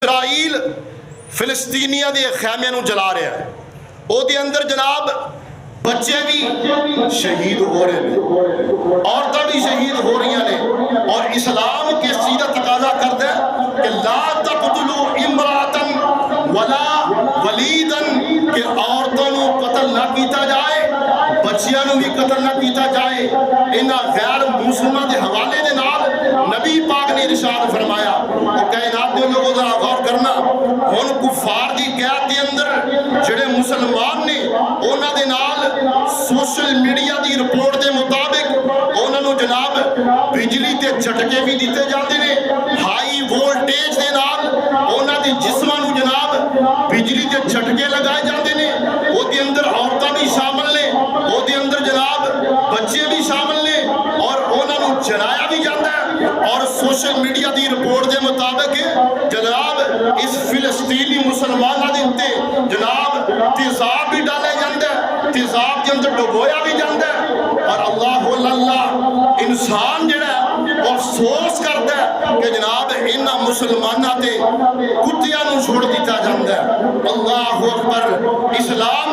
Israel फिलिस्तीनिया के खैमिया नूं जला रहा है, ਉਹਦੇ अंदर जनाब बच्चे भी शहीद हो रहे हैं, औरतें भी शहीद हो रही ने। और इस्लाम किस चीज़ का तकाजा करता है कि ला तक़तुलू इमरातन वला वलीदन, कि औरतों को कतल ना किया जाए, बच्चियों को भी कतल ना किया जाए। इन्हां गैर मुसलमां के हवाले के नाल नबी पाक ने इरशाद फरमाया। कायनात के लोगों का गौर करना, हुण कुफार की कैद के अंदर जिहड़े मुसलमान ने उन्हां दे नाल सोशल मीडिया की रिपोर्ट के मुताबिक उन्होंने जनाब बिजली के झटके भी दिते जाते हैं, हाई वोल्टेज के नाल उन्होंने जिस्मां नूं जनाब बिजली के झटके लगाए जाते हैं। उसके अंदर औरतां भी शामिल ने, उसके अंदर जनाब बच्चे भी शामिल ने, और उन्होंने जलाया भी जाता है। और सोशल मीडिया की रिपोर्ट के मुताबिक जनाब इस फिलिस्तीनी मुसलमानों के उत्ते जनाब तेजाब भी डाला जाता है, तेजाब के अंदर डुबोया भी जाता है। और अल्लाह इंसान जिहड़ा अफसोस करता है कि जनाब इन्हां मुसलमानों ते कुत्तियां नूं छोड़ दिता जाता है। अल्लाह अकबर। इस्लाम